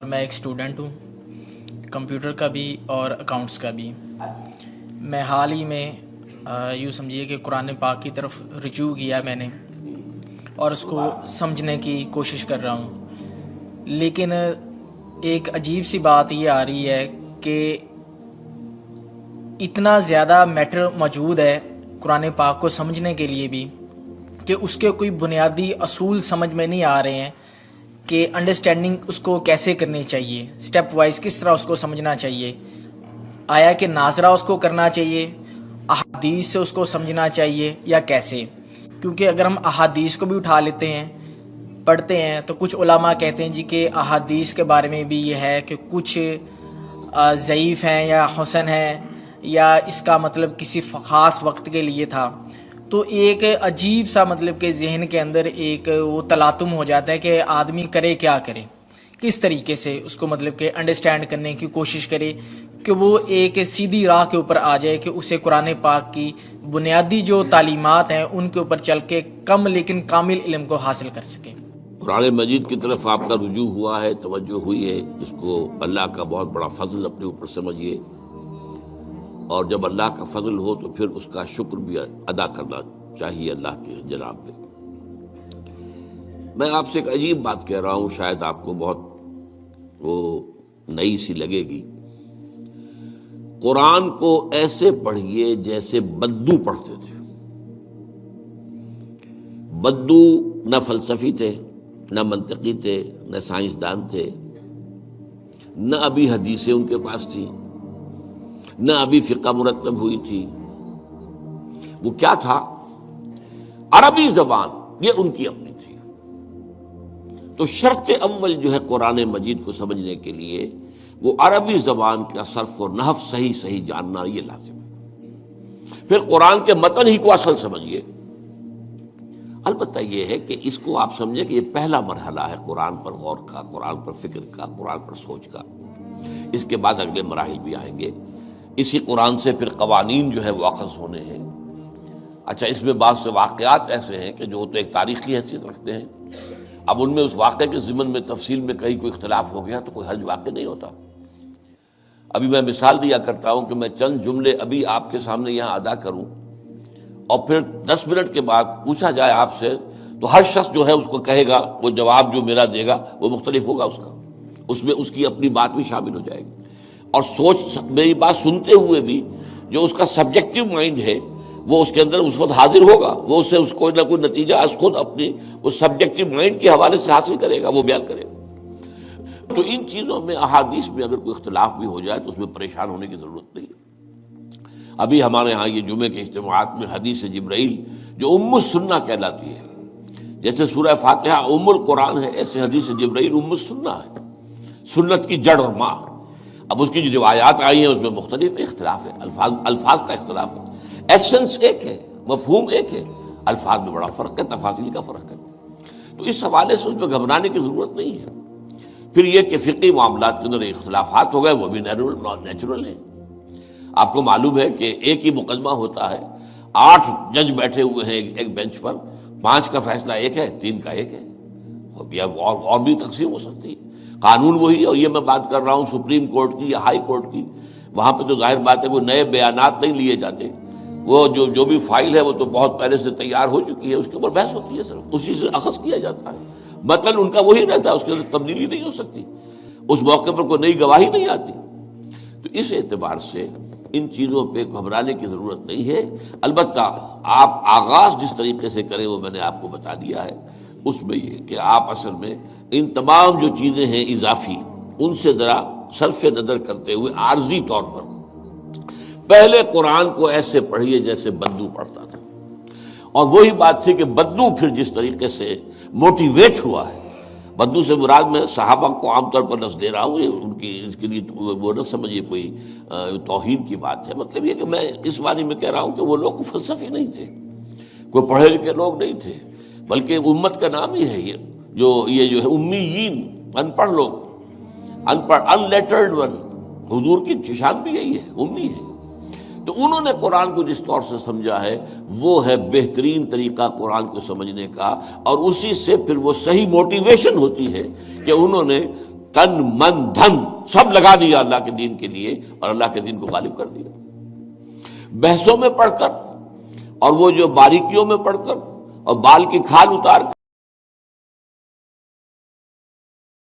میں ایک اسٹوڈنٹ ہوں، کمپیوٹر کا بھی اور اکاؤنٹس کا بھی۔ میں حال ہی میں یوں سمجھیے کہ قرآن پاک کی طرف رجوع کیا میں نے اور اس کو سمجھنے کی کوشش کر رہا ہوں، لیکن ایک عجیب سی بات یہ آ رہی ہے کہ اتنا زیادہ میٹر موجود ہے قرآن پاک کو سمجھنے کے لیے بھی کہ اس کے کوئی بنیادی اصول سمجھ میں نہیں آ رہے ہیں کہ انڈرسٹینڈنگ اس کو کیسے کرنی چاہیے، سٹیپ وائز کس طرح اس کو سمجھنا چاہیے، آیا کہ ناظرہ اس کو کرنا چاہیے، احادیث سے اس کو سمجھنا چاہیے یا کیسے؟ کیونکہ اگر ہم احادیث کو بھی اٹھا لیتے ہیں پڑھتے ہیں تو کچھ علماء کہتے ہیں جی کہ احادیث کے بارے میں بھی یہ ہے کہ کچھ ضعیف ہیں یا حسن ہیں یا اس کا مطلب کسی خاص وقت کے لیے تھا۔ تو ایک عجیب سا مطلب کہ ذہن کے اندر ایک وہ تلاطم ہو جاتا ہے کہ آدمی کرے کیا کرے، کس طریقے سے اس کو مطلب کہ انڈرسٹینڈ کرنے کی کوشش کرے کہ وہ ایک سیدھی راہ کے اوپر آ جائے کہ اسے قرآن پاک کی بنیادی جو تعلیمات ہیں ان کے اوپر چل کے کم لیکن کامل علم کو حاصل کر سکے۔ قرآن مجید کی طرف آپ کا رجوع ہوا ہے، توجہ ہوئی ہے، اس کو اللہ کا بہت بڑا فضل اپنے اوپر سمجھیے، اور جب اللہ کا فضل ہو تو پھر اس کا شکر بھی ادا کرنا چاہیے اللہ کے جناب میں۔ میں آپ سے ایک عجیب بات کہہ رہا ہوں، شاید آپ کو بہت وہ نئی سی لگے گی۔ قرآن کو ایسے پڑھیے جیسے بدو پڑھتے تھے۔ بدو نہ فلسفی تھے، نہ منطقی تھے، نہ سائنسدان تھے، نہ ابھی حدیثیں ان کے پاس تھی، نہ ابھی فقہ مرتب ہوئی تھی۔ وہ کیا تھا؟ عربی زبان یہ ان کی اپنی تھی۔ تو شرط اول جو ہے قرآن مجید کو سمجھنے کے لیے وہ عربی زبان کا صرف و نحو صحیح جاننا یہ لازم ہے۔ پھر قرآن کے متن ہی کو اصل سمجھیے۔ البتہ یہ ہے کہ اس کو آپ سمجھیں کہ یہ پہلا مرحلہ ہے قرآن پر غور کا، قرآن پر فکر کا، قرآن پر سوچ کا۔ اس کے بعد اگلے مراحل بھی آئیں گے۔ اسی قرآن سے پھر قوانین جو ہے واقف ہونے ہیں۔ اچھا، اس میں بعض سے واقعات ایسے ہیں کہ جو تو ایک تاریخی حیثیت رکھتے ہیں، اب ان میں اس واقعے کے ضمن میں تفصیل میں کہیں کوئی اختلاف ہو گیا تو کوئی حرج واقع نہیں ہوتا۔ ابھی میں مثال دیا کرتا ہوں کہ میں چند جملے ابھی آپ کے سامنے یہاں ادا کروں اور پھر 10 منٹ کے بعد پوچھا جائے آپ سے تو ہر شخص جو ہے اس کو کہے گا، وہ جواب جو میرا دے گا وہ مختلف ہوگا، اس کا اس میں اس کی اپنی بات بھی شامل ہو جائے گی، اور سوچ میری بات سنتے ہوئے بھی جو اس کا سبجیکٹو مائنڈ ہے وہ اس کے اندر اس وقت حاضر ہوگا، وہ اس سے اس کوئی نہ کوئی نتیجہ از خود اپنی اس سبجیکٹو مائنڈ کے حوالے سے حاصل کرے گا، وہ بیان کرے گا۔ تو ان چیزوں میں احادیث میں اگر کوئی اختلاف بھی ہو جائے تو اس میں پریشان ہونے کی ضرورت نہیں ہے۔ ابھی ہمارے ہاں یہ جمعے کے اجتماعات میں حدیث جبرائیل جو ام السنہ کہلاتی ہے، جیسے سورہ فاتحہ ام القرآن ہے، ایسے حدیث جبرائیل ام السنہ ہے، سنت کی جڑ اور ماں۔ اب اس کی جو روایات آئی ہیں اس میں مختلف اختلاف ہے، الفاظ کا اختلاف ہے، ایسنس ایک ہے، مفہوم ایک ہے، الفاظ میں بڑا فرق ہے، تفاصیل کا فرق ہے۔ تو اس حوالے سے اس میں گھبرانے کی ضرورت نہیں ہے۔ پھر یہ کہ فقہی معاملات کے اندر اختلافات ہو گئے، وہ بھی نیچرل ہیں۔ آپ کو معلوم ہے کہ ایک ہی مقدمہ ہوتا ہے، 8 جج بیٹھے ہوئے ہیں ایک بینچ پر، 5 کا فیصلہ ایک ہے، 3 کا ایک ہے، اور بھی تقسیم ہو سکتی ہے۔ قانون وہی، اور یہ میں بات کر رہا ہوں سپریم کورٹ کی یا ہائی کورٹ کی، وہاں پہ تو ظاہر بات ہے کوئی نئے بیانات نہیں لیے جاتے، وہ جو بھی فائل ہے وہ تو بہت پہلے سے تیار ہو چکی ہے، اس کے اوپر بحث ہوتی ہے، صرف اسی سے اخذ کیا جاتا ہے، مطلب ان کا وہی رہتا ہے، اس کے اندر تبدیلی نہیں ہو سکتی، اس موقع پر کوئی نئی گواہی نہیں آتی۔ تو اس اعتبار سے ان چیزوں پہ گھبرانے کی ضرورت نہیں ہے۔ البتہ آپ آغاز جس طریقے سے کریں وہ میں نے آپ کو بتا دیا ہے، اس میں یہ کہ آپ اصل میں ان تمام جو چیزیں ہیں اضافی، ان سے ذرا صرف نظر کرتے ہوئے عارضی طور پر پہلے قرآن کو ایسے پڑھیے جیسے بدو پڑھتا تھا۔ اور وہی بات تھی کہ بدو پھر جس طریقے سے موٹیویٹ ہوا ہے، بدو سے مراد میں صحابہ کو عام طور پر لفظ دے رہا ہوں، ان کی اس کے لیے وہ نہ سمجھیے کوئی توہین کی بات ہے، مطلب یہ کہ میں اس معنی میں کہہ رہا ہوں کہ وہ لوگ فلسفی نہیں تھے، کوئی پڑھے لکھے لوگ نہیں تھے، بلکہ امت کا نام ہی ہے یہ جو ہے امیین، ان پڑھ لوگ، ان پڑھ، ان لیٹرڈ ون، حضور کی شان بھی یہی ہے، امی ہے۔ تو انہوں نے قرآن کو جس طور سے سمجھا ہے وہ ہے بہترین طریقہ قرآن کو سمجھنے کا، اور اسی سے پھر وہ صحیح موٹیویشن ہوتی ہے کہ انہوں نے تن من دھن سب لگا دیا اللہ کے دین کے لیے اور اللہ کے دین کو غالب کر دیا. بحثوں میں پڑھ کر اور وہ جو باریکیوں میں پڑھ کر اور بال کی کھال اتار کر